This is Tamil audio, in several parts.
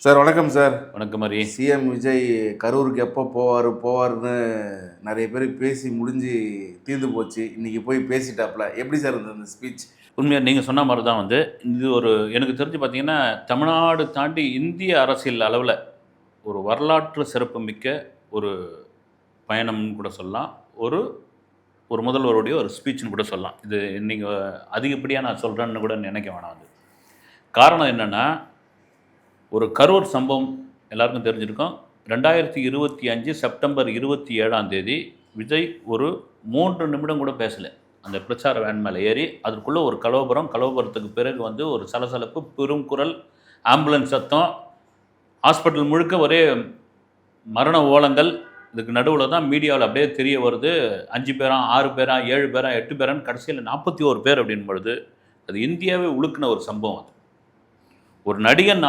சார் வணக்கம் சார். வணக்கம் ஹரி. சிஎம் விஜய் கரூருக்கு எப்போ போவார்னு நிறைய பேர் பேசி முடிஞ்சு தீர்ந்து போச்சு. இன்றைக்கி போய் பேசிட்டாப்புல. எப்படி சார் இருந்தது அந்த ஸ்பீச்? உண்மையாக நீங்கள் சொன்ன மாதிரி தான் இது ஒரு எனக்கு தெரிஞ்சு பார்த்தீங்கன்னா தமிழ்நாடு தாண்டி இந்திய அரசியல் அளவில் ஒரு வரலாற்று சிறப்பு மிக்க ஒரு பயணம்னு கூட சொல்லலாம். ஒரு ஒரு முதல்வருடைய ஒரு ஸ்பீச்னு கூட சொல்லலாம். இது நீங்கள் அதிகப்படியாக நான் சொல்கிறேன்னு கூட நினைக்க வேணாம். காரணம் என்னென்னா, ஒரு கரூர் சம்பவம் எல்லாருக்கும் தெரிஞ்சிருக்கும். 2025 செப்டம்பர் 27 விஜய் ஒரு 3 நிமிடம் கூட பேசலை. அந்த பிரச்சார வேன் மேலே ஏறி அதற்குள்ளே ஒரு கலவரத்துக்கு பிறகு ஒரு சலசலப்பு, பெரும் குரல், ஆம்புலன்ஸ் சத்தம், ஹாஸ்பிட்டல் முழுக்க ஒரே மரண ஓலங்கள். இதுக்கு நடுவில் தான் மீடியாவில் அப்படியே தெரிய வருது 5 பேரா 6 பேரா 7 பேரா 8 பேரான்னு கடைசியில் 41 பேர் அப்படின் பொழுது அது இந்தியாவே உழுக்கின ஒரு சம்பவம். அது ஒரு நடிகன்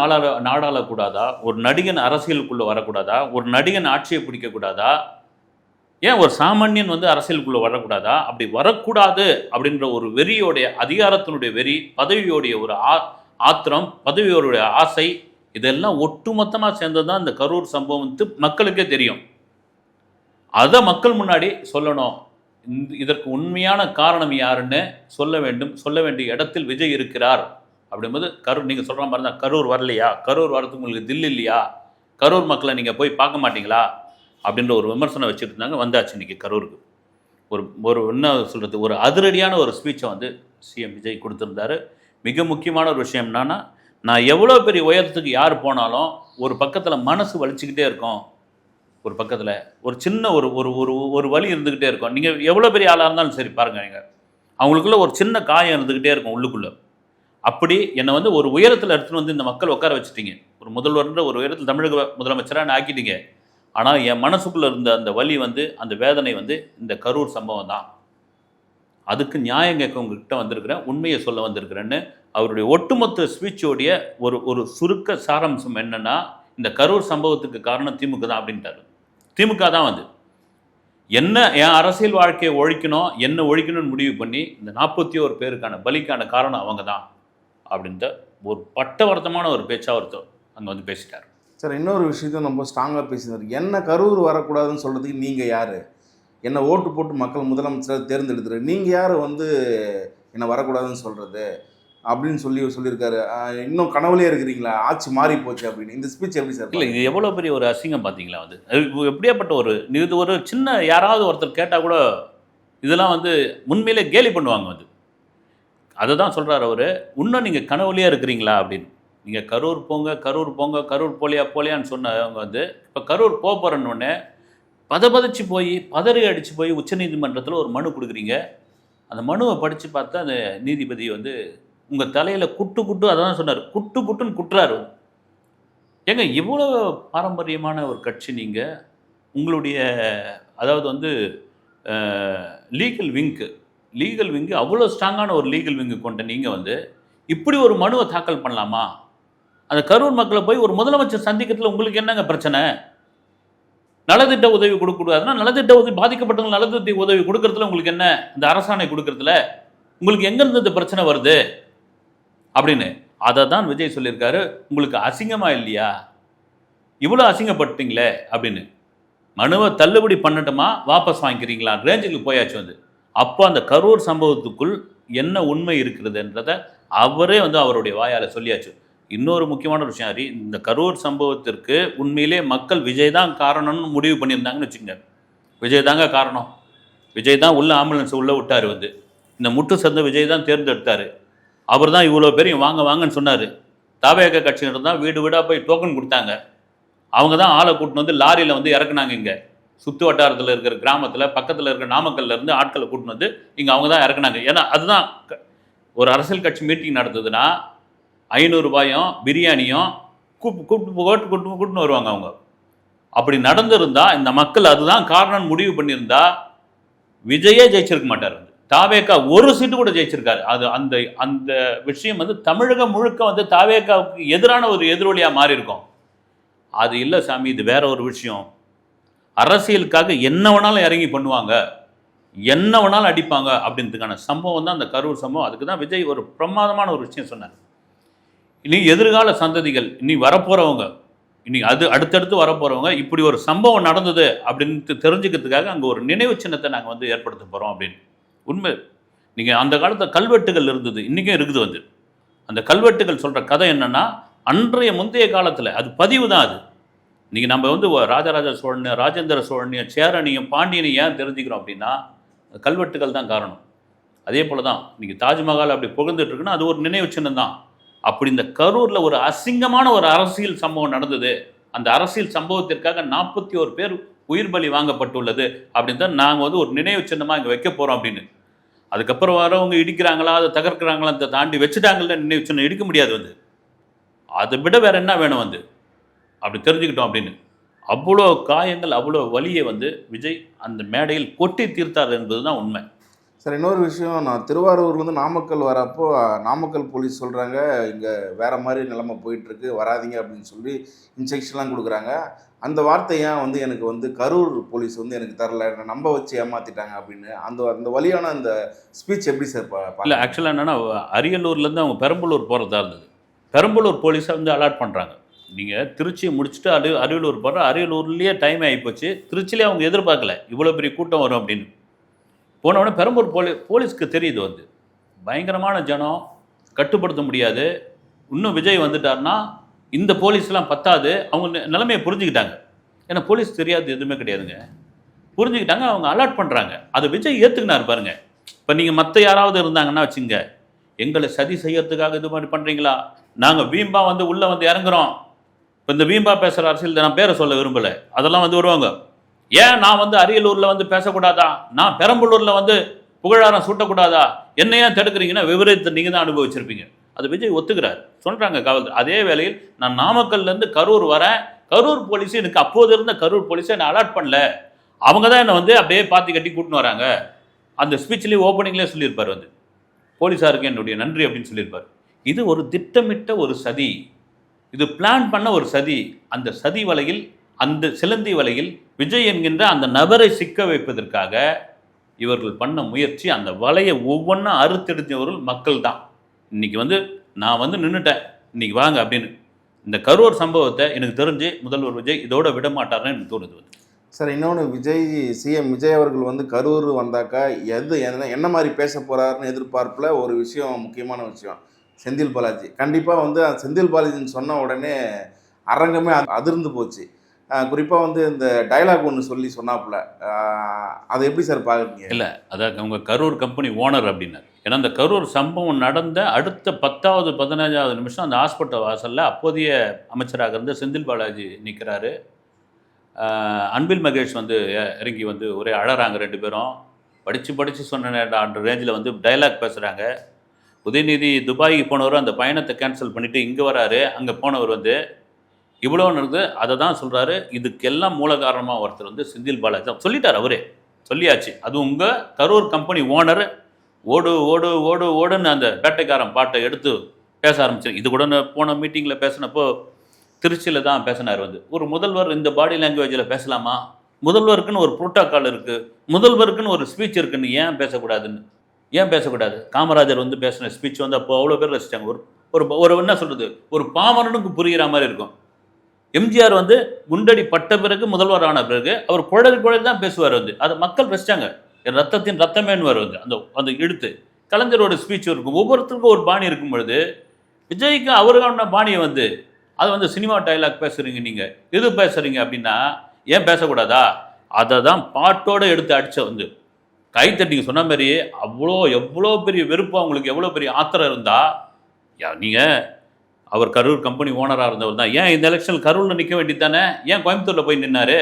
நாடாளக்கூடாதா? ஒரு நடிகன் அரசியலுக்குள்ளே வரக்கூடாதா? ஒரு நடிகன் ஆட்சியை பிடிக்கக்கூடாதா? ஏன் ஒரு சாமானியன் அரசியலுக்குள்ளே வரக்கூடாதா? அப்படி வரக்கூடாது அப்படின்ற ஒரு வெறியோடைய, அதிகாரத்தினுடைய வெறி, பதவியோடைய ஒரு ஆத்திரம், பதவியோடைய ஆசை, இதெல்லாம் ஒட்டுமொத்தமாக சேர்ந்தது தான் இந்த கரூர் சம்பவம் மக்களுக்கே தெரியும். அதை மக்கள் முன்னாடி சொல்லணும். இதற்கு உண்மையான காரணம் யாருன்னு சொல்ல வேண்டிய இடத்தில் விஜய் இருக்கிறார். அப்படிங்கும்போது நீங்கள் சொல்கிற மாதிரி தான், கரூர் வரலையா? கரூர் வரதுக்கு உங்களுக்கு தில் இல்லையா? கரூர் மக்களை நீங்கள் போய் பார்க்க மாட்டீங்களா? அப்படின்ற ஒரு விமர்சனம் வச்சுட்டு இருந்தாங்க. வந்தாச்சு இன்றைக்கி கரூருக்கு. ஒரு என்ன சொல்கிறது, ஒரு அதிரடியான ஒரு ஸ்பீச்சை சிஎம் விஜய் கொடுத்துருந்தாரு. மிக முக்கியமான ஒரு விஷயம் என்னன்னா, நான் எவ்வளோ பெரிய உயரத்துக்கு யார் போனாலும் ஒரு பக்கத்தில் மனசு வலிச்சுக்கிட்டே இருக்கும். ஒரு பக்கத்தில் ஒரு சின்ன ஒரு வலி இருந்துக்கிட்டே இருக்கும். நீங்கள் எவ்வளோ பெரிய ஆளாக இருந்தாலும் சரி பாருங்கள், நீங்கள் அவங்களுக்குள்ள ஒரு சின்ன காயம் இருந்துக்கிட்டே இருக்கும் உள்ளுக்குள்ளே. அப்படி என்னை ஒரு உயரத்தில் எடுத்துகிட்டு இந்த மக்கள் உட்கார வச்சுட்டீங்க. ஒரு முதல்வர்ன்ற ஒரு உயரத்தில் தமிழக முதலமைச்சராக ஆக்கிட்டீங்க. ஆனால் என் மனசுக்குள்ளே இருந்த அந்த வலி அந்த வேதனை இந்த கரூர் சம்பவம் தான். அதுக்கு நியாயம் கேட்க உங்ககிட்ட வந்திருக்கிறேன், உண்மையை சொல்ல வந்திருக்கிறேன்னு அவருடைய ஒட்டுமொத்த ஸ்பீச்சோடைய ஒரு சுருக்க சாராம்சம் என்னென்னா, இந்த கரூர் சம்பவத்துக்கு காரணம் திமுக தான் அப்படின்ட்டாரு. திமுக தான் என்ன என் அரசியல் வாழ்க்கையை ஒழிக்கணும், என்ன ஒழிக்கணும்னு முடிவு பண்ணி இந்த 41 பேருக்கான பலிக்கான காரணம் அவங்க தான் அப்படின்ற ஒரு பட்டவர்த்தமான ஒரு பேச்சாக ஒருத்தர் அங்கே பேசிட்டார். சார், இன்னொரு விஷயத்தையும் ரொம்ப ஸ்ட்ராங்காக பேசினார். என்ன கரூர் வரக்கூடாதுன்னு சொல்கிறதுக்கு நீங்கள் யார்? என்னை ஓட்டு போட்டு மக்கள் முதலமைச்சரை தேர்ந்தெடுத்துரு, நீங்கள் யார் என்னை வரக்கூடாதுன்னு சொல்கிறது அப்படின்னு சொல்லியிருக்காரு. இன்னும் கனவுலேயே இருக்கிறீங்களா? ஆட்சி மாறி போச்சு அப்படின்னு. இந்த ஸ்பீச் எப்படி சார்? இல்லை, இது எவ்வளோ பெரிய ஒரு அசிங்கம் பார்த்தீங்களா? எப்படியாப்பட்ட இது ஒரு சின்ன யாராவது ஒருத்தர் கேட்டால் கூட இதெல்லாம் உண்மையிலே கேலி பண்ணுவாங்க. அதை தான் சொல்கிறார் அவர். இன்னும் நீங்கள் கனவுலையாக இருக்கிறீங்களா அப்படின்னு. நீங்கள் கரூர் போங்க, கரூர் போலியான்னு சொன்னவங்க இப்போ கரூர் போகிறேன்னொடனே பதறிச்சு போய் அடித்து போய் உச்சநீதிமன்றத்தில் ஒரு மனு கொடுக்குறீங்க. அந்த மனுவை படித்து பார்த்தா அந்த நீதிபதி உங்கள் தலையில் குட்டு அதான் சொன்னார், குட்டுன்னு குட்டுறாரு. ஏங்க, இவ்வளோ பாரம்பரியமான ஒரு கட்சி நீங்கள், உங்களுடைய அதாவது லீகல் விங்கு அவ்வளோ ஸ்ட்ராங்கான ஒரு லீகல் விங்கு கொண்ட நீங்கள் இப்படி ஒரு மனுவை தாக்கல் பண்ணலாமா? அந்த கரூர் மக்களை போய் ஒரு முதலமைச்சர் சந்திக்கிறதுல உங்களுக்கு என்னங்க பிரச்சனை? நலத்திட்ட உதவி கொடுக்கக்கூடாதுன்னா நலத்திட்ட உதவி, பாதிக்கப்பட்டவங்க நலத்திட்ட உதவி கொடுக்கறதுல உங்களுக்கு என்ன? இந்த அரசாணை கொடுக்கறதுல உங்களுக்கு எங்கேருந்து இந்த பிரச்சனை வருது அப்படின்னு. அதை தான் விஜய் சொல்லியிருக்காரு. உங்களுக்கு அசிங்கமாக இல்லையா? இவ்வளோ அசிங்கப்பட்டீங்களே அப்படின்னு. மனுவை தள்ளுபடி பண்ணட்டுமா, வாபஸ் வாங்கிக்கிறீங்களா ரேஞ்சுக்கு போயாச்சு. அப்போ அந்த கரூர் சம்பவத்துக்குள் என்ன உண்மை இருக்கிறதுன்றதை அவரே அவருடைய வாயால் சொல்லியாச்சு. இன்னொரு முக்கியமான விஷயம் ஹரி, இந்த கரூர் சம்பவத்திற்கு உண்மையிலே மக்கள் விஜய் தான் காரணம்னு முடிவு பண்ணியிருந்தாங்கன்னு வச்சுக்கோங்க. விஜய் தாங்க காரணம், விஜய் தான் உள்ள ஆம்புலன்ஸ் உள்ளே விட்டார், இந்த முட்டு சந்தை விஜய் தான் தேர்ந்தெடுத்தார், அவர் தான் இவ்வளோ பேரையும் வாங்கன்னு சொன்னார். தாவேக கட்சியினர் தான் வீடு வீடாக போய் டோக்கன் கொடுத்தாங்க, அவங்க தான் ஆளை கூட்டின்னு லாரியில் இறக்குனாங்க. இங்கே சுற்று வட்டாரத்தில் இருக்கிற கிராமத்தில் பக்கத்தில் இருக்கிற நாமக்கல்லேருந்து ஆட்களை கூட்டின்னு இங்கே அவங்க தான் இறக்குனாங்க. ஏன்னா அதுதான் ஒரு அரசியல் கட்சி மீட்டிங் நடத்துதுன்னா 500 ரூபாயும் பிரியாணியும் கூட்டின்னு வருவாங்க அவங்க. அப்படி நடந்திருந்தால் இந்த மக்கள் அதுதான் காரணம் முடிவு பண்ணியிருந்தா விஜயே ஜெயிச்சிருக்க மாட்டார். தாவேக்கா ஒரு சீட்டு கூட ஜெயிச்சிருக்காரு. அது அந்த விஷயம் தமிழகம் முழுக்க தாவேக்காவுக்கு எதிரான ஒரு எதிரொலியாக மாறி இருக்கும். அது இல்லை சாமி, இது வேற ஒரு விஷயம். அரசியலுக்காக என்ன வேணாலும் இறங்கி பண்ணுவாங்க, என்ன வேணாலும் அடிப்பாங்க அப்படின்றதுக்கான சம்பவம் தான் அந்த கரூர் சம்பவம். அதுக்கு தான் விஜய் ஒரு பிரமாதமான ஒரு விஷயம் சொன்னார். இனி எதிர்கால சந்ததிகள், இனி வரப்போகிறவங்க இன்னைக்கு அது அடுத்தடுத்து வர போகிறவங்க இப்படி ஒரு சம்பவம் நடந்தது அப்படின்ட்டு தெரிஞ்சுக்கிறதுக்காக அங்கே ஒரு நினைவு சின்னத்தை நாங்கள் வந்து ஏற்படுத்த போகிறோம் அப்படின்னு. உண்மை, நீங்கள் அந்த காலத்தில் கல்வெட்டுகள் இருந்தது, இன்றைக்கும் இருக்குது வந்து. அந்த கல்வெட்டுகள் சொல்கிற கதை என்னென்னா, அன்றைய முந்தைய காலத்தில் அது பதிவு தான் அது. இன்றைக்கி நம்ம வந்து ராஜராஜ சோழன், ராஜேந்திர சோழனையும், சேரனையும், பாண்டியனையும் ஏன் தெரிஞ்சுக்கிறோம் அப்படின்னா கல்வெட்டுகள் தான் காரணம். அதே போல் தான் இன்றைக்கி தாஜ்மஹால் அப்படி புகழ்ந்துட்டுருக்குன்னா அது ஒரு நினைவு சின்னம் தான். அப்படி இந்த கரூரில் ஒரு அசிங்கமான ஒரு அரசியல் சம்பவம் நடந்தது, அந்த அரசியல் சம்பவத்திற்காக 41 பேர் உயிர் பலி வாங்கப்பட்டுள்ளது அப்படின்னு தான் நாங்கள் வந்து ஒரு நினைவு சின்னமாக இங்கே வைக்க போகிறோம் அப்படின்னு. அதுக்கப்புறம் வரவங்க இடிக்கிறாங்களா, அதை தகர்க்கிறாங்களா, அதை தாண்டி வச்சுட்டாங்கல்ல நினைவு சின்னம் இடிக்க முடியாது வந்து. அதை விட வேறு என்ன வேணும் வந்து அப்படி தெரிஞ்சுக்கிட்டோம் அப்படின்னு. அவ்வளோ காயங்கள், அவ்வளோ வலியை வந்து விஜய் அந்த மேடையில் கொட்டி தீர்த்தார் என்பது தான் உண்மை. சார், இன்னொரு விஷயம், நான் திருவாரூர்லேருந்து நாமக்கல் வரப்போ நாமக்கல் போலீஸ் சொல்கிறாங்க இங்கே வேறு மாதிரி நிலைமை போயிட்டுருக்கு, வராதிங்க அப்படின்னு சொல்லி இன்ஸ்ட்ரக்ஷன்லாம் கொடுக்குறாங்க. அந்த வார்த்தை ஏன் வந்து எனக்கு வந்து கரூர் போலீஸ் வந்து எனக்கு தரல, என்னை நம்ப வச்சு ஏமாற்றிட்டாங்க அப்படின்னு அந்த அந்த வழியான அந்த ஸ்பீச் எப்படி சார் இல்லை, ஆக்சுவலாக என்னென்னா அரியலூர்லேருந்து அவங்க பெரம்பலூர் போகிறதா இருந்தது. பெரம்பலூர் போலீஸை வந்து அலாட் பண்ணுறாங்க. நீங்கள் திருச்சியை முடிச்சுட்டு அரியலூர் போகிற, அரியலூர்லேயே டைம் ஆகிப்போச்சு. திருச்சியிலே அவங்க எதிர்பார்க்கல இவ்வளோ பெரிய கூட்டம் வரும் அப்படின்னு. போனவுடனே பெரம்பூர் போலீஸ்க்கு தெரியுது வந்து பயங்கரமான ஜனம், கட்டுப்படுத்த முடியாது. இன்னும் விஜய் வந்துட்டார்னா இந்த போலீஸ்லாம் பத்தாது. அவங்க நிலைமையை புரிஞ்சுக்கிட்டாங்க. ஏன்னா போலீஸ் தெரியாது எதுவுமே கிடையாதுங்க, புரிஞ்சுக்கிட்டாங்க. அவங்க அலாட் பண்ணுறாங்க. அதை விஜய் ஏற்றுக்கினார் பாருங்க. இப்போ நீங்கள் மற்ற யாராவது இருந்தாங்கன்னா வச்சுங்க, எங்களை சதி செய்யறதுக்காக இது மாதிரி பண்ணுறீங்களா, நாங்கள் வீம்பா வந்து உள்ளே வந்து இறங்குறோம். இப்போ இந்த வீம்பா பேசுகிற அரசியல் நான் பேரை சொல்ல விரும்பலை, அதெல்லாம் வந்து வருவாங்க. ஏன் நான் வந்து அரியலூரில் வந்து பேசக்கூடாதா, நான் பெரம்பலூரில் வந்து புகழாரம் சூட்டக்கூடாதா, என்ன ஏன் தடுக்கிறீங்கன்னா விவரத்தை நீங்கள் தான் அனுபவிச்சிருப்பீங்க. அது விஜய் ஒத்துக்கிறார், சொல்கிறாங்க காவல்துறை. அதே வேளையில் நான் நாமக்கல்லேருந்து கரூர் வரேன், கரூர் போலீஸ் எனக்கு அப்போது இருந்த கரூர் போலீஸை என்னை அலாட் பண்ணல, அவங்க தான் என்னை வந்து அப்படியே பாத்தி கட்டி கூட்டின்னு வராங்க. அந்த ஸ்பீச்லேயே ஓப்பனிங்லேயே சொல்லியிருப்பார் வந்து, போலீஸாருக்கு என்னுடைய நன்றி அப்படின்னு சொல்லியிருப்பார். இது ஒரு திட்டமிட்ட ஒரு சதி, இது பிளான் பண்ண ஒரு சதி. அந்த சதி வலையில், அந்த சிலந்தி வலையில் விஜய் என்கின்ற அந்த நபரை சிக்க வைப்பதற்காக இவர்கள் பண்ண முயற்சி. அந்த வலையை ஒவ்வொன்றா அறுத்தெடுத்தவர்கள் மக்கள் தான். இன்றைக்கி வந்து நான் வந்து நின்றுட்டேன், இன்றைக்கி வாங்க அப்படின்னு. இந்த கரூர் சம்பவத்தை எனக்கு தெரிஞ்சு முதல்வர் விஜய் இதோட விட மாட்டார்னு எனக்கு தோணுது. சார், இன்னொன்று, சிஎம் விஜய் அவர்கள் வந்து கரூர் வந்தாக்கா என்ன மாதிரி பேச போகிறாருன்னு எதிர்பார்ப்பில் ஒரு விஷயம், முக்கியமான விஷயம், செந்தில் பாலாஜி. கண்டிப்பாக வந்து செந்தில் பாலாஜின்னு சொன்ன உடனே அரங்கமே அதிர்ந்து போச்சு. குறிப்பாக வந்து இந்த டைலாக் ஒன்று சொன்னாப்புல, அதை எப்படி சார் பார்க்குறீங்க? இல்லை, அதாவது அவங்க கரூர் கம்பெனி ஓனர் அப்படின்னாரு. ஏன்னா அந்த கரூர் சம்பவம் நடந்த அடுத்த 10வது 15வது நிமிஷம் அந்த ஹாஸ்பிட்டல் வாசலில் அப்போதைய அமைச்சராக இருந்த செந்தில் பாலாஜி நிற்கிறாரு. அன்பில் மகேஷ் வந்து இறங்கி வந்து ஒரே அழறாங்க. 2 பேரும் படித்து சொன்ன ரேஞ்சில் வந்து டைலாக் பேசுகிறாங்க. உதயநிதி துபாய்க்கு போனவர் அந்த பயணத்தை கேன்சல் பண்ணிவிட்டு இங்கே வராரு. அங்கே போனவர் வந்து இவ்வளோ நடந்து அதை தான் சொல்கிறாரு. இதுக்கெல்லாம் மூல காரணமாக ஒருத்தர் வந்து செந்தில் பாலாஜி தான் சொல்லிட்டார். அவரே சொல்லியாச்சு. அது உங்கள் கரூர் கம்பெனி ஓனர் ஓடு ஓடு ஓடு ஓடுன்னு அந்த பேட்டைக்காரன் பாட்டை எடுத்து பேச ஆரம்பிச்சு. இது கூட போன மீட்டிங்கில் பேசினப்போ திருச்சியில் தான் பேசினார் வந்து, ஒரு முதல்வர் இந்த பாடி லாங்குவேஜில் பேசலாமா, முதல்வருக்குன்னு ஒரு புரோட்டோக்கால் இருக்குது, முதல்வருக்குன்னு ஒரு ஸ்பீச் இருக்குன்னு ஏன் பேசக்கூடாதுன்னு. ஏன் பேசக்கூடாது? காமராஜர் வந்து பேசின ஸ்பீச் வந்து அப்போ அவ்வளோ பேர் ரசித்தாங்க. ஒரு என்ன சொல்கிறது, ஒரு பாமரனுக்கு புரிகிற மாதிரி இருக்கும். எம்ஜிஆர் வந்து குண்டடி பட்ட பிறகு, முதல்வர் ஆன பிறகு அவர் குழல் தான் பேசுவார் வந்து, அதை மக்கள் ரசித்தாங்க. என் ரத்தத்தின் ரத்தமேன்னு வரும் வந்து அந்த இழுத்து. கலைஞரோட ஸ்பீச் இருக்கும், ஒவ்வொருத்தருக்கும் ஒரு பாணி இருக்கும் பொழுது விஜய்க்கு அவருக்கான பாணியை வந்து அதை வந்து சினிமா டைலாக் பேசுகிறீங்க, நீங்கள் எது பேசுகிறீங்க அப்படின்னா ஏன் பேசக்கூடாதா, அதை தான் பாட்டோடு எடுத்து அடித்த வந்து கைத்தட்டிங்க சொன்ன மாதிரி. எவ்வளோ பெரிய வெறுப்பு அவங்களுக்கு, எவ்வளோ பெரிய ஆத்திரம் இருந்தால், நீங்கள் அவர் கரூர் கம்பெனி ஓனராக இருந்தவர் தான், ஏன் இந்த எலெக்ஷன் கரூரில் நிற்க வேண்டியது தானே, ஏன் கோயம்புத்தூரில் போய் நின்னார்,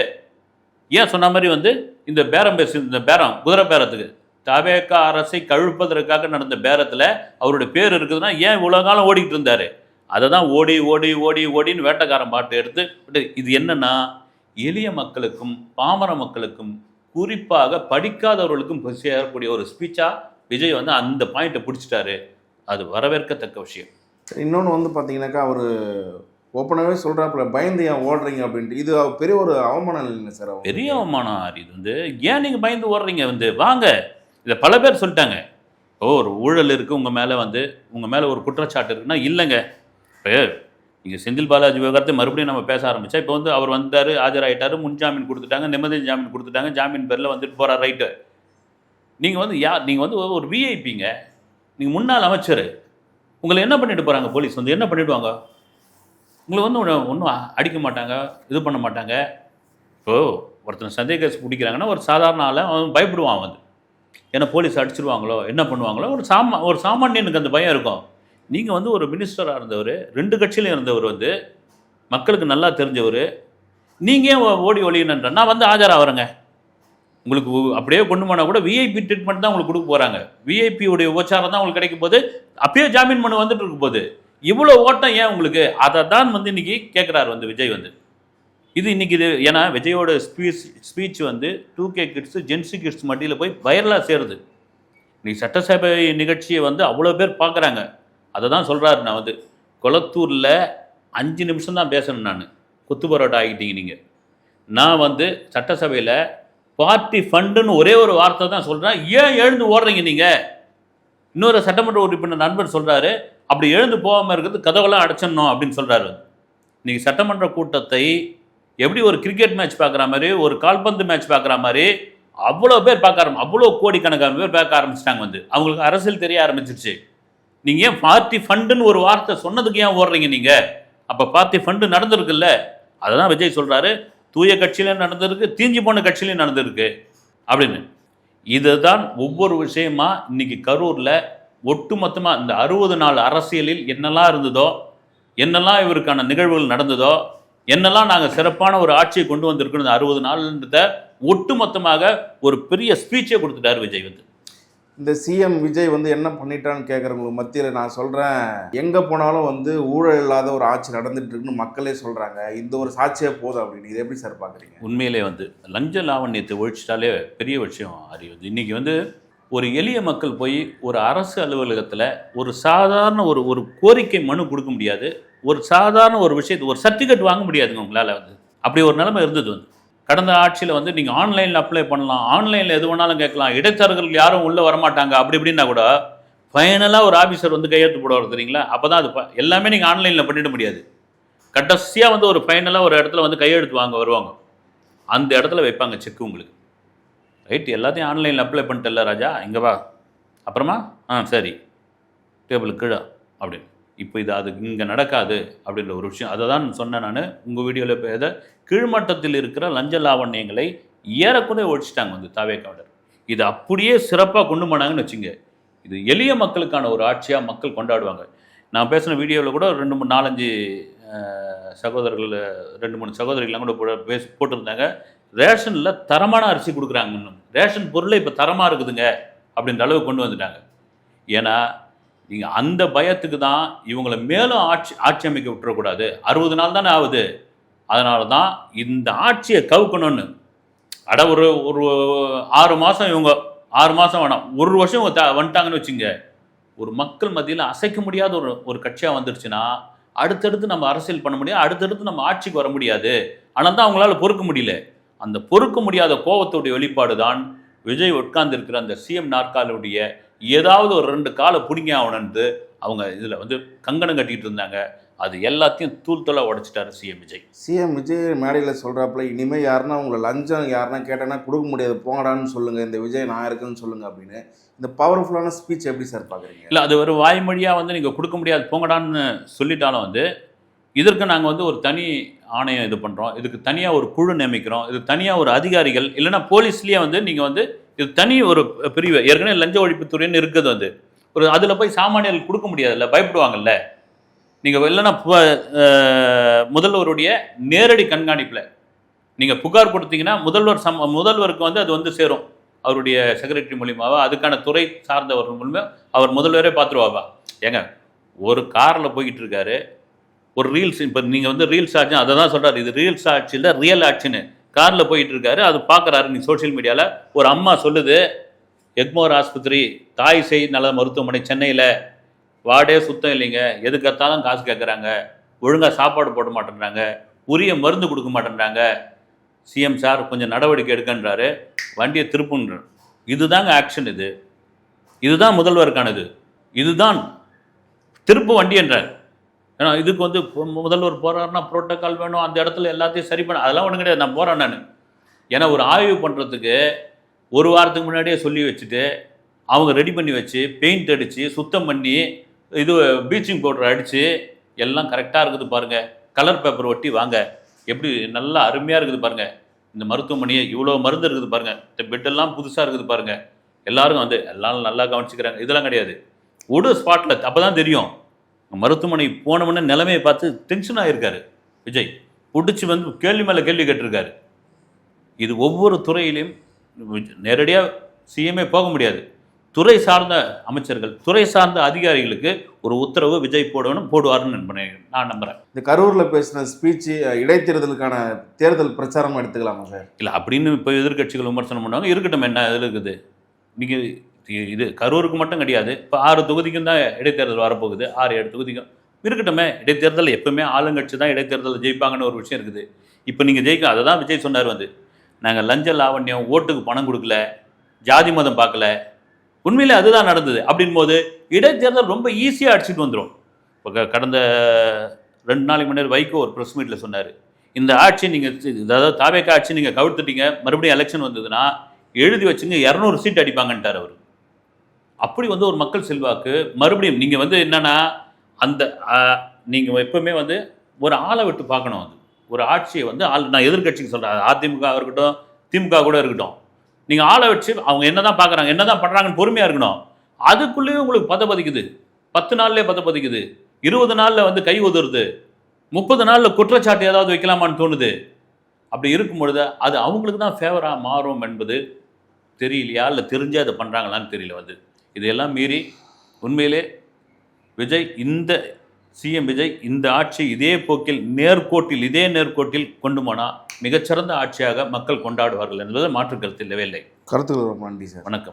ஏன் சொன்ன மாதிரி வந்து இந்த பேரம் இந்த பேரம் குதிரை பேரத்துக்கு தவேக அரசை கழுப்பதற்காக நடந்த பேரத்தில் அவருடைய பேர் இருக்குதுன்னா ஏன் இவ்வளோ காலம் ஓடிக்கிட்டு இருந்தார். அதை தான் ஓடி ஓடி ஓடி ஓடின்னு வேட்டைக்காரன் பாட்டு எடுத்து. இது என்னென்னா எளிய மக்களுக்கும் பாமர மக்களுக்கும் குறிப்பாக படிக்காதவர்களுக்கும் சேரக்கூடிய ஒரு ஸ்பீச்சாக விஜய் வந்து அந்த பாயிண்ட்டை பிடிச்சிட்டாரு. அது வரவேற்கத்தக்க விஷயம். இன்னொன்று வந்து பார்த்தீங்கன்னாக்கா, அவர் ஓப்பனாகவே சொல்கிறாப்புல, பயந்து ஏன் ஓடுறீங்க அப்படின்ட்டு. இது பெரிய ஒரு அவமானம் இல்லைங்க சார்? பெரிய அவமானம். இது வந்து ஏன் நீங்கள் பயந்து ஓடுறீங்க வந்து, வாங்க. இதை பல பேர் சொல்லிட்டாங்க. ஒரு ஊழல் இருக்குது உங்கள் மேலே வந்து, உங்கள் மேலே ஒரு குற்றச்சாட்டு இருக்குன்னா, இல்லைங்க இப்போ இங்கே செந்தில் பாலாஜி விவகாரத்தை மறுபடியும் நம்ம பேச ஆரம்பித்தா இப்போ வந்து அவர் வந்தார், ஆஜராகிட்டார், முன் ஜாமீன் கொடுத்துட்டாங்க, நிம்மதி ஜாமீன் கொடுத்துட்டாங்க, ஜாமீன் பேரில் வந்துட்டு போகிறார், ரைட்டு. நீங்கள் வந்து நீங்கள் வந்து ஒரு விஐபிங்க, நீங்கள் முன்னாள் அமைச்சர், உங்களை என்ன பண்ணிட்டு போகிறாங்க போலீஸ் வந்து என்ன பண்ணிவிடுவாங்க? உங்களை வந்து ஒன்றும் அடிக்க மாட்டாங்க, இது பண்ண மாட்டாங்க. இப்போது ஒருத்தர் சந்தேக கேஸ் பிடிக்கிறாங்கன்னா ஒரு சாதாரண ஆளை அவன் பயப்படுவான் வந்து, ஏன்னா போலீஸ் அடிச்சிருவாங்களோ என்ன பண்ணுவாங்களோ, ஒரு சாமானியனுக்கு அந்த பயம் இருக்கும். நீங்கள் வந்து ஒரு மினிஸ்டராக இருந்தவர், 2 கட்சியிலையும் இருந்தவர், வந்து மக்களுக்கு நல்லா தெரிஞ்சவர், நீங்கள் ஏன் ஓடி ஒளியணுன்ற? நான் வந்து ஆஜராகிறேங்க, உங்களுக்கு அப்படியே கொண்டு போனால் கூட விஐபி ட்ரீட்மெண்ட் தான் உங்களுக்கு கொடுக்க போகிறாங்க, விஐபியுடைய உபச்சாரம் தான் உங்களுக்கு கிடைக்கும் போது, அப்பயே ஜாமீன் மனு வந்துட்டு இருக்கும் போது இவ்வளோ ஓட்டம் ஏன் உங்களுக்கு? அதை தான் வந்து இன்றைக்கி கேட்குறாரு வந்து விஜய் வந்து. இது இன்றைக்கி இது ஏன்னா விஜயோட ஸ்பீச் வந்து 2K கிட்ஸு ஜென்சி கிட்ஸ் மட்டியில் போய் வைரலாக சேருது. இன்றைக்கி சட்டசபை நிகழ்ச்சியை வந்து அவ்வளோ பேர் பார்க்குறாங்க. அதை தான் சொல்கிறாரு, நான் வந்து கொளத்தூரில் 5 நிமிஷம் தான் பேசணும், நான் குத்து பரோட்டா ஆகிட்டீங்க நீங்கள். நான் வந்து சட்டசபையில் பார்ட்டி ஃபண்டுன்னு ஒரே ஒரு வார்த்தை தான் சொல்கிறேன், ஏன் எழுந்து ஓடுறீங்க நீங்கள்? இன்னொரு சட்டமன்ற உறுப்பினர் நண்பர் சொல்கிறாரு, அப்படி எழுந்து போகாமல் இருக்கிறது கதவெல்லாம் அடைச்சிடணும் அப்படின்னு சொல்கிறாரு. இன்றைக்கி சட்டமன்ற கூட்டத்தை எப்படி ஒரு கிரிக்கெட் மேட்ச் பார்க்குற மாதிரி, ஒரு கால்பந்து மேட்ச் பார்க்குற மாதிரி அவ்வளோ பேர் அவ்வளோ கோடிக்கணக்கான பேர் பார்க்க ஆரம்பிச்சிட்டாங்க. வந்து அவங்களுக்கு அரசியல் தெரிய ஆரம்பிச்சிருச்சு. நீங்கள் ஏன் பார்ட்டி ஃபண்டுன்னு ஒரு வார்த்தை சொன்னதுக்கு ஏன் ஓடுறீங்க நீங்கள்? அப்போ பார்ட்டி ஃபண்டு நடந்திருக்குல்ல, அதை தான் விஜய் சொல்கிறாரு, தூய கட்சியிலையும் நடந்திருக்கு, தீஞ்சி போன கட்சியிலையும் நடந்திருக்கு அப்படின்னு. இதுதான் ஒவ்வொரு விஷயமா இன்னைக்கு கரூரில் ஒட்டுமொத்தமாக இந்த 60 நாள் அரசியலில் என்னெல்லாம் இருந்ததோ, என்னெல்லாம் இவருக்கான நிகழ்வுகள் நடந்ததோ, என்னெல்லாம் நாங்கள் சிறப்பான ஒரு ஆட்சியை கொண்டு வந்திருக்கணும் இந்த 60 நாள்ன்றத ஒட்டுமொத்தமாக ஒரு பெரிய ஸ்பீச்சே கொடுத்துட்டார் விஜய் வந்து. இந்த சிஎம் விஜய் வந்து என்ன பண்ணிட்டான்னு கேட்குறவங்களுக்கு மத்தியில் நான் சொல்கிறேன், எங்கே போனாலும் வந்து ஊழல் இல்லாத ஒரு ஆட்சி நடந்துட்டு இருக்குன்னு மக்களே சொல்கிறாங்க. இந்த ஒரு சாட்சியே போதும் அப்படின்னு. இது எப்படி சார் பார்க்குறீங்க? உண்மையிலே வந்து லஞ்ச லாவண்யத்தை ஒழிச்சிட்டாலே பெரிய விஷயம் அறிவுது. இன்றைக்கி வந்து ஒரு எளிய மக்கள் போய் ஒரு அரசு அலுவலகத்தில் ஒரு சாதாரண ஒரு கோரிக்கை மனு கொடுக்க முடியாது, ஒரு சாதாரண ஒரு விஷயத்தை ஒரு சர்டிஃபிகேட் வாங்க முடியாதுங்க உங்களால் வந்து. அப்படி ஒரு நிலைமை இருந்தது வந்து. கடந்த ஆட்சியில் வந்து நீங்கள் ஆன்லைனில் அப்ளை பண்ணலாம், ஆன்லைனில் எது வேணாலும் கேட்கலாம், இடைத்தரகர்கள் யாரும் உள்ளே வரமாட்டாங்க அப்படி இப்படின்னா கூட ஃபைனலாக ஒரு ஆஃபீஸர் வந்து கையெழுத்து போடுவார் தெரியுங்களா? அப்போ தான் அது எல்லாமே நீங்கள் ஆன்லைனில் பண்ணிட முடியாது. கடைசியாக வந்து ஒரு ஃபைனலாக ஒரு இடத்துல வந்து கையெழுத்து வாங்க வருவாங்க, அந்த இடத்துல வைப்பாங்க செக்கு உங்களுக்கு. ரைட், எல்லாத்தையும் ஆன்லைனில் அப்ளை பண்ணிட்டல ராஜா, இங்கே வா, அப்புறமா சரி டேபிள் கீழே அப்படின்னு. இப்போ இது அது இங்கே நடக்காது அப்படின்ற ஒரு விஷயம். அதை தான் சொன்னேன் நான் உங்கள் வீடியோவில். இப்போ எதை கீழ்மட்டத்தில் இருக்கிற லஞ்ச லாவண்யங்களை ஏறக்குறைய ஒழிச்சிட்டாங்க வந்து தாவேக்காவினர். இது அப்படியே சிறப்பாக கொண்டு போனாங்கன்னு வச்சுங்க, இது எளிய மக்களுக்கான ஒரு ஆட்சியாக மக்கள் கொண்டாடுவாங்க. நான் பேசின வீடியோவில் கூட 4-5 சகோதரர்கள் 2-3 சகோதரிகள்லாம் கூட போட்டிருந்தாங்க, ரேஷனில் தரமான அரிசி கொடுக்குறாங்க, ரேஷன் பொருளை இப்போ தரமாக இருக்குதுங்க அப்படின்ற அளவுக்கு கொண்டு வந்துட்டாங்க. ஏன்னா நீங்கள் அந்த பயத்துக்கு தான் இவங்களை மேலும் ஆட்சி அமைக்க விட்டுறக்கூடாது. 60 நாள் தானே ஆகுது, அதனால தான் இந்த ஆட்சியை கவுக்கணும்னு. ஒரு 6 மாதம் இவங்க 6 மாதம் வேணாம், 1 வருஷம் இவங்க வந்துட்டாங்கன்னு வச்சுங்க, ஒரு மக்கள் மத்தியில் அசைக்க முடியாத ஒரு கட்சியாக வந்துடுச்சுன்னா அடுத்தடுத்து நம்ம அரசியல் பண்ண முடியாது, அடுத்தடுத்து நம்ம ஆட்சிக்கு வர முடியாது. ஆனால் தான் அவங்களால பொறுக்க முடியல. அந்த பொறுக்க முடியாத கோபத்துடைய வெளிப்பாடு தான் விஜய் உட்கார்ந்து இருக்கிற அந்த சிஎம் நாற்காலியுடைய ஏதாவது ஒரு 2 காலை பிடிங்க ஆகணுன்ட்டு அவங்க இதில் வந்து கங்கணம் கட்டிகிட்டு இருந்தாங்க. அது எல்லாத்தையும் தூள்தூளாக உடைச்சிட்டாரு சிஎம் விஜய். சிஎம் விஜய் மேடையில் சொல்கிறாப்புல, இனிமேல் யாருன்னா உங்களை லஞ்சம் யாருன்னா கேட்டேன்னா கொடுக்க முடியாது, போங்கடான்னு சொல்லுங்கள், இந்த விஜய் நான் இருக்குன்னு சொல்லுங்கள் அப்படின்னு. இந்த பவர்ஃபுல்லான ஸ்பீச் எப்படி சார் பார்க்குறீங்க? இல்லை, அது ஒரு வாய்மொழியாக வந்து நீங்கள் கொடுக்க முடியாது போங்கடான்னு சொல்லிட்டாலும் வந்து இதற்கு நாங்கள் வந்து ஒரு தனி ஆணையம் இது பண்ணுறோம், இதுக்கு தனியாக ஒரு குழு நியமிக்கிறோம், இது தனியாக ஒரு அதிகாரிகள் இல்லைன்னா போலீஸ்லேயே வந்து நீங்கள் வந்து இது தனி ஒரு பிரிவு ஏற்கனவே லஞ்ச ஒழிப்புத்துறைன்னு இருக்குது வந்து ஒரு அதில் போய் சாமானியர்கள் கொடுக்க முடியாதுல்ல, பயப்படுவாங்கல்ல. நீங்கள் இல்லைன்னா முதல்வருடைய நேரடி கண்காணிப்பில் நீங்கள் புகார் கொடுத்தீங்கன்னா முதல்வருக்கு வந்து அது வந்து சேரும், அவருடைய செக்ரட்டரி மூலியமாவா, அதுக்கான துறை சார்ந்தவர் மூலியமாக அவர் முதல்வரே பார்த்துருவாவா. ஏங்க ஒரு காரில் போய்கிட்டு இருக்காரு, ஒரு ரீல்ஸ், இப்போ நீங்கள் வந்து ரீல்ஸ் ஆட்சி அதை தான் சொல்கிறார், இது ரீல்ஸ் ஆட்சி இல்லை ரியல் ஆட்சின்னு. காரில் போயிட்டு இருக்காரு, அது பார்க்குறாரு நீங்கள் சோஷியல் மீடியாவில். ஒரு அம்மா சொல்லுது, எக்மோர் ஆஸ்பத்திரி தாய் சேய் நல மருத்துவமனை சென்னையில் வார்டே சுத்தம் இல்லைங்க, எதுக்கத்தாலும் காசு கேட்குறாங்க, ஒழுங்காக சாப்பாடு போட மாட்டேன்றாங்க, உரிய மருந்து கொடுக்க மாட்டேன்றாங்க, சிஎம் சார் கொஞ்சம் நடவடிக்கை எடுக்கன்றாரு, வண்டியை திருப்புன்றார். இதுதாங்க ஆக்ஷன், இதுதான் முதல்வருக்கானது, இதுதான் திருப்பு வண்டி என்றார். ஏன்னா இதுக்கு வந்து முதல்வர் போகிறாருன்னா புரோட்டோக்கால் வேணும், அந்த இடத்துல எல்லாத்தையும் சரி பண்ண, அதெல்லாம் ஒன்றும் கிடையாது. நான் போகிறேன் நான். ஏன்னா ஒரு ஆய்வு பண்ணுறதுக்கு ஒரு வாரத்துக்கு முன்னாடியே சொல்லி வச்சுட்டு அவங்க ரெடி பண்ணி வச்சு பெயிண்ட் அடித்து சுத்தம் பண்ணி இது ப்ளீச்சிங் பவுடர் அடித்து எல்லாம் கரெக்டாக இருக்குது பாருங்கள். கலர் பேப்பர் ஒட்டி வாங்க, எப்படி நல்லா அருமையாக இருக்குது பாருங்கள். இந்த மருத்துவமனையை இவ்வளோ மருந்து இருக்குது பாருங்கள், இந்த பெட்டெல்லாம் புதுசாக இருக்குது பாருங்கள், எல்லாரும் வந்து எல்லாரும் நல்லா கவனிச்சுக்கிறாங்க, இதெல்லாம் கிடையாது. ஒரு ஸ்பாட்டில் அப்போ தான் தெரியும். மருத்துவமனை போனவொடனே நிலைமையை பார்த்து டென்ஷன் ஆகியிருக்காரு விஜய். பிடிச்சி வந்து கேள்வி மேலே கேள்வி கேட்டிருக்காரு. இது ஒவ்வொரு துறையிலையும் நேரடியாக சிஎம்ஏ போக முடியாது. துறை சார்ந்த அமைச்சர்கள், துறை சார்ந்த அதிகாரிகளுக்கு ஒரு உத்தரவு விஜய் போடுவார்னு நான் நம்புகிறேன். இந்த கரூரில் பேசின ஸ்பீச்சு இடைத்தேர்தலுக்கான தேர்தல் பிரச்சாரமாக எடுத்துக்கலாமா சார்? இல்லை அப்படின்னு இப்போ எதிர்கட்சிகள் விமர்சனம் பண்ணுவாங்க. இருக்கட்டும், என்ன இதில் இருக்குது. நீங்கள் இது கரூருக்கு மட்டும் கிடையாது, இப்போ 6 தொகுதிக்கும் தான் இடைத்தேர்தல் வரப்போகுது. 6-7 தொகுதிக்கும் இருக்கட்டுமே. இடைத்தேர்தல் எப்பவுமே ஆளுங்கட்சி தான் இடைத்தேர்தல் ஜெயிப்பாங்கன்னு ஒரு விஷயம் இருக்குது. இப்போ நீங்கள் ஜெயிக்க, அதை தான் விஜய் சொன்னார் வந்து, நாங்கள் லஞ்ச லாவண்யம், ஓட்டுக்கு பணம் கொடுக்கல, ஜாதி மதம் பார்க்கல, உண்மையிலே அதுதான் நடந்தது. அப்படின் போது இடைத்தேர்தல் ரொம்ப ஈஸியாக அடிச்சுட்டு வந்துடும். இப்போ கடந்த 2 நாளைக்கு முன்னாடி வைகோ ஒரு ப்ரெஸ் மீட்டில் சொன்னார், இந்த ஆட்சி நீங்கள், அதாவது தாவேக்கா ஆட்சி நீங்கள் கவிழ்த்துட்டீங்க, மறுபடியும் எலெக்ஷன் வந்ததுன்னா எழுதி வச்சுங்க 200 சீட் அடிப்பாங்கன்ட்டார் அவர். அப்படி வந்து ஒரு மக்கள் செல்வாக்கு. மறுபடியும் நீங்கள் வந்து என்னென்னா, அந்த நீங்கள் எப்பவுமே வந்து ஒரு ஆளை விட்டு பார்க்கணும். அது ஒரு ஆட்சியை வந்து நான் எதிர்கட்சிக்கு சொல்கிறேன், அதிமுக இருக்கட்டும், திமுக கூட இருக்கட்டும், நீங்கள் ஆளை வச்சு அவங்க என்ன தான் பார்க்குறாங்க, என்ன தான் பண்ணுறாங்கன்னு பொறுமையாக இருக்கணும். அதுக்குள்ளேயே உங்களுக்கு பதிக்குது. 10 நாள்லேயே பதிக்குது, 20 நாளில் வந்து கை உதறுது, 30 நாளில் குற்றச்சாட்டு ஏதாவது வைக்கலாமான்னு தோணுது. அப்படி இருக்கும் பொழுது அது அவங்களுக்கு தான் ஃபேவராக மாறும் என்பது தெரியலையா, இல்லை தெரிஞ்சே அதை பண்ணுறாங்களான்னு தெரியல. வந்து இதையெல்லாம் மீறி உண்மையிலே விஜய், இந்த சிஎம் விஜய் இந்த ஆட்சி இதே போக்கில் இதே நேர்கோட்டில் கொண்டு போனால் மிகச்சிறந்த ஆட்சியாக மக்கள் கொண்டாடுவார்கள் என்பது மாற்று கருத்து இல்லவே இல்லை. கருத்துக்கள் ரொம்ப நன்றி சார். வணக்கம்.